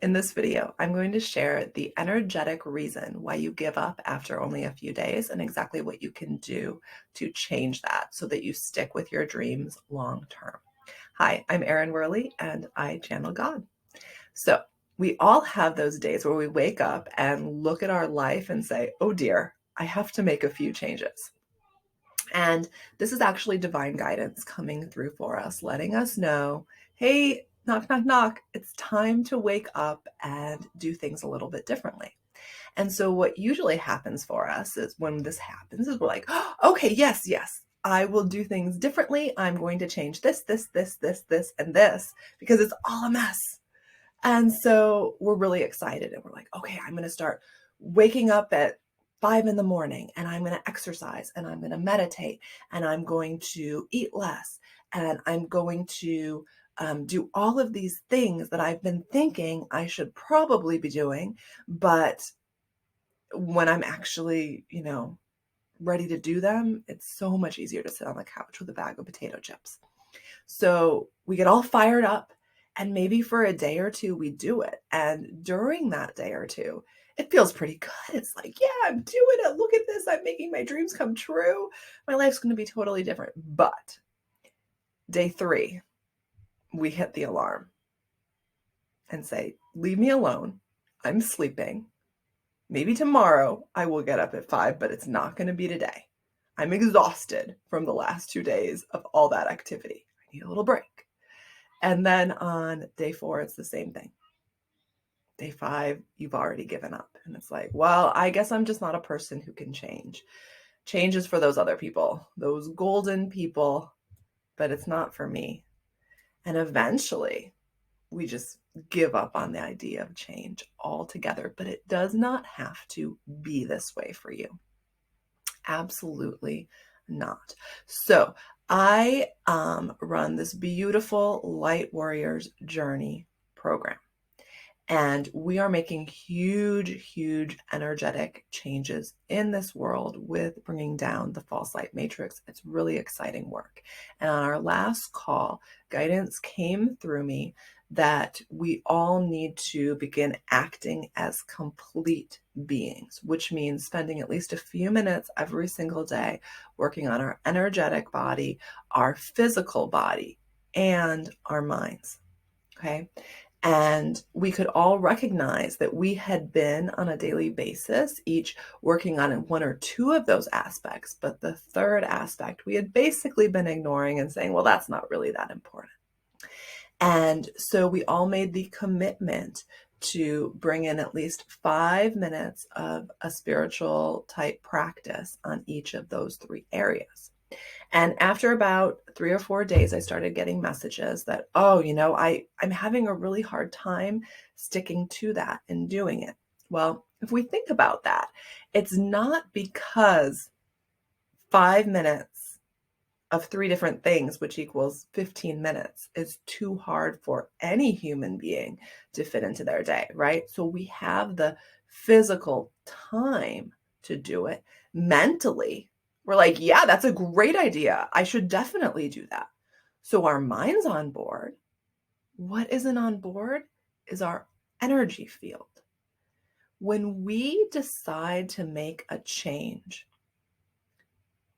In this video, I'm going to share the energetic reason why you give up after only a few days and exactly what you can do to change that so that you stick with your dreams long term. Hi, I'm Erin Werley and I channel God. So we all have those days where we wake up and look at our life and say, oh dear, I have to make a few changes. And this is actually divine guidance coming through for us, letting us know, hey, knock, knock, knock, it's time to wake up and do things a little bit differently. And so what usually happens for us is when this happens is we're like, oh, okay, yes, yes, I will do things differently. I'm going to change this, and this, because it's all a mess. And so we're really excited and we're like, okay, I'm going to start waking up at 5 in the morning and I'm going to exercise and I'm going to meditate and I'm going to eat less and I'm going to do all of these things that I've been thinking I should probably be doing. But when I'm actually, ready to do them, it's so much easier to sit on the couch with a bag of potato chips. So we get all fired up and maybe for a day or two we do it. And during that day or two, it feels pretty good. It's like, yeah, I'm doing it. Look at this. I'm making my dreams come true. My life's going to be totally different. But day 3, we hit the alarm and say, leave me alone. I'm sleeping. Maybe tomorrow I will get up at 5, but it's not going to be today. I'm exhausted from the last 2 days of all that activity. I need a little break. And then on day 4, it's the same thing. Day 5, you've already given up. And it's like, well, I guess I'm just not a person who can change. Change is for those other people, those golden people, but it's not for me. And eventually, we just give up on the idea of change altogether. But it does not have to be this way for you. Absolutely not. So I run this beautiful Light Warriors Journey program. And we are making huge energetic changes in this world with bringing down the false light matrix. It's really exciting work. And on our last call, guidance came through me that we all need to begin acting as complete beings, which means spending at least a few minutes every single day working on our energetic body, our physical body, and our minds. Okay. And we could all recognize that we had been on a daily basis, each working on 1 or 2 of those aspects. But the third aspect, we had basically been ignoring and saying, well, that's not really that important. And so we all made the commitment to bring in at least 5 minutes of a spiritual type practice on each of those 3 areas. And after about 3 or 4 days, I started getting messages that, oh, I'm having a really hard time sticking to that and doing it. Well, if we think about that, it's not because 5 minutes of 3 different things, which equals 15 minutes, is too hard for any human being to fit into their day, right? So we have the physical time to do it. Mentally, we're like, yeah, that's a great idea. I should definitely do that. So our mind's on board. What isn't on board is our energy field. When we decide to make a change,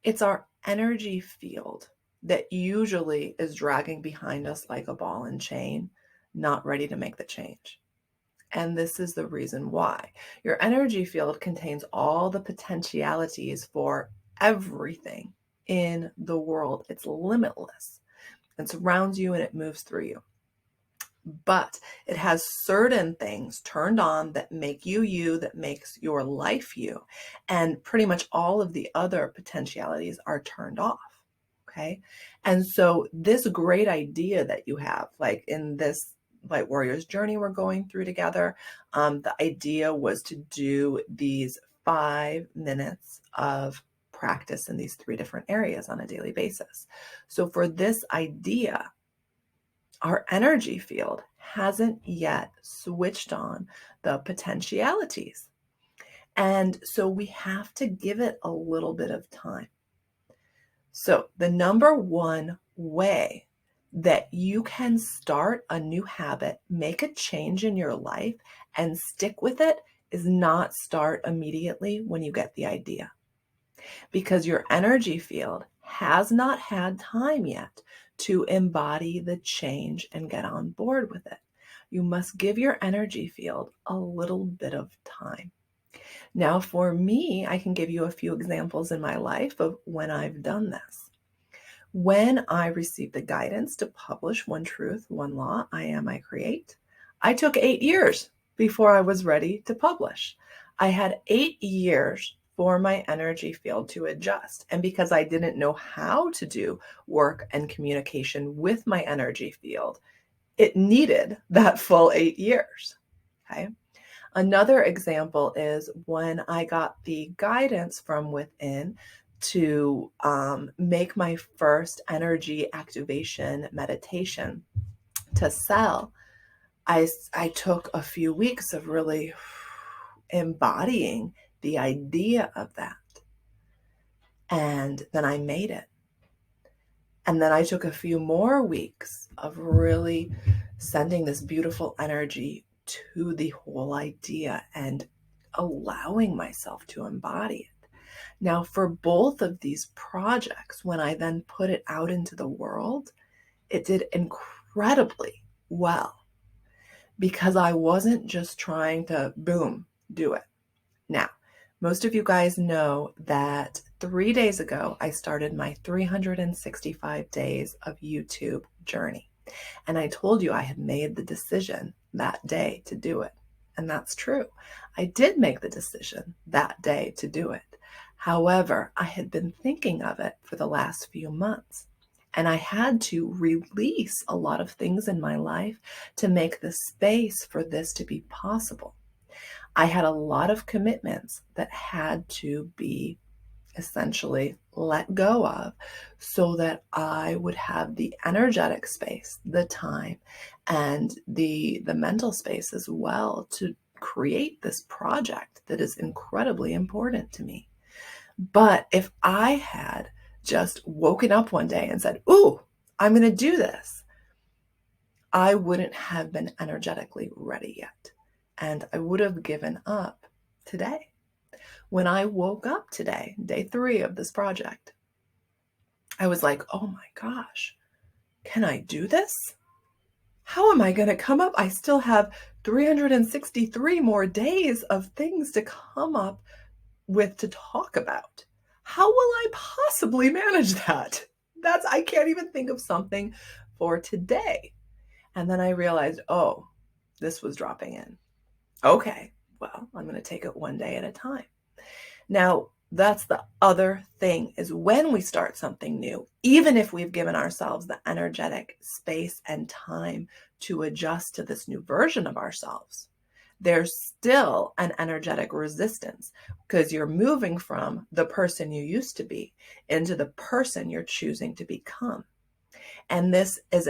it's our energy field that usually is dragging behind us like a ball and chain, not ready to make the change. And this is the reason why. Your energy field contains all the potentialities for everything in the world. It's limitless. It surrounds you and it moves through you. But it has certain things turned on that make you you, that makes your life you. And pretty much all of the other potentialities are turned off. Okay. And so this great idea that you have, like in this Light Warriors journey we're going through together, the idea was to do these 5 minutes of practice in these 3 different areas on a daily basis. So for this idea, our energy field hasn't yet switched on the potentialities. And so we have to give it a little bit of time. So the number one way that you can start a new habit, make a change in your life, and stick with it is not start immediately when you get the idea, because your energy field has not had time yet to embody the change and get on board with it. You must give your energy field a little bit of time. Now, for me, I can give you a few examples in my life of when I've done this. When I received the guidance to publish One Truth, One Law, I Am, I Create, I took 8 years before I was ready to publish. I had 8 years for my energy field to adjust. And because I didn't know how to do work and communication with my energy field, it needed that full 8 years. Okay. Another example is when I got the guidance from within to make my first energy activation meditation to sell. I took a few weeks of really embodying the idea of that. And then I made it. And then I took a few more weeks of really sending this beautiful energy to the whole idea and allowing myself to embody it. Now, for both of these projects, when I then put it out into the world, it did incredibly well because I wasn't just trying to, boom, do it. Now, most of you guys know that 3 days ago, I started my 365 days of YouTube journey. And I told you I had made the decision that day to do it. And that's true. I did make the decision that day to do it. However, I had been thinking of it for the last few months. And I had to release a lot of things in my life to make the space for this to be possible. I had a lot of commitments that had to be essentially let go of so that I would have the energetic space, the time, and the mental space as well to create this project that is incredibly important to me. But if I had just woken up one day and said, "Ooh, I'm going to do this," I wouldn't have been energetically ready yet. And I would have given up today. When I woke up today, day 3 of this project, I was like, oh my gosh, can I do this? How am I going to come up? I still have 363 more days of things to come up with to talk about. How will I possibly manage that? I can't even think of something for today. And then I realized, oh, this was dropping in. Okay, well, I'm going to take it one day at a time. Now, that's the other thing, is when we start something new, even if we've given ourselves the energetic space and time to adjust to this new version of ourselves, there's still an energetic resistance because you're moving from the person you used to be into the person you're choosing to become. And this is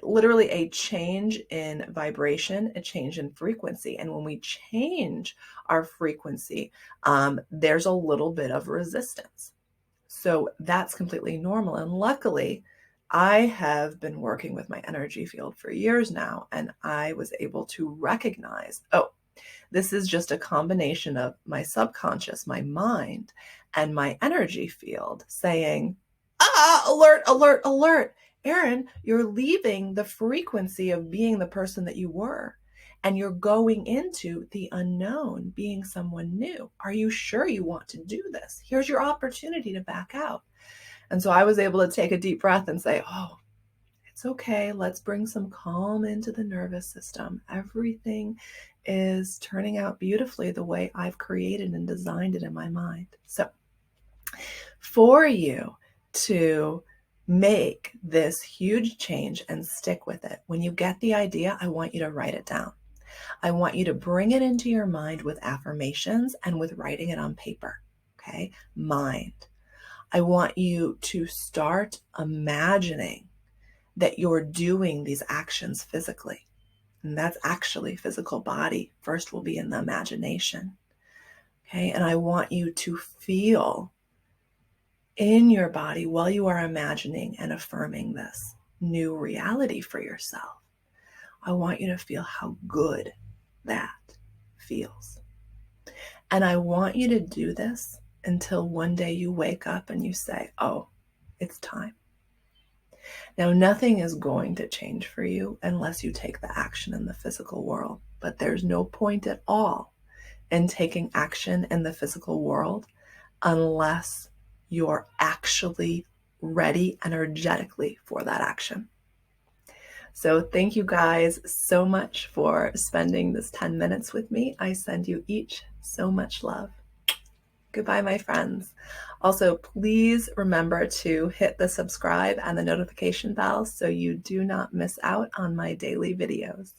literally a change in vibration, a change in frequency. And when we change our frequency, there's a little bit of resistance. So that's completely normal. And luckily, I have been working with my energy field for years now, and I was able to recognize, oh, this is just a combination of my subconscious, my mind, and my energy field saying, alert, alert, alert. Erin, you're leaving the frequency of being the person that you were, and you're going into the unknown, being someone new. Are you sure you want to do this? Here's your opportunity to back out. And so I was able to take a deep breath and say, oh, it's okay. Let's bring some calm into the nervous system. Everything is turning out beautifully the way I've created and designed it in my mind. So for you to make this huge change and stick with it, when you get the idea, I want you to write it down. I want you to bring it into your mind with affirmations and with writing it on paper. Okay? Mind. I want you to start imagining that you're doing these actions physically. And that's actually physical body. First will be in the imagination. Okay? And I want you to feel in your body while you are imagining and affirming this. new reality for yourself. I want you to feel how good that feels. And I want you to do this until one day you wake up and you say, oh, it's time. Now, nothing is going to change for you unless you take the action in the physical world, but there's no point at all in taking action in the physical world unless you're actually ready energetically for that action. So thank you guys so much for spending this 10 minutes with me. I send you each so much love. Goodbye, my friends. Also, please remember to hit the subscribe and the notification bell so you do not miss out on my daily videos.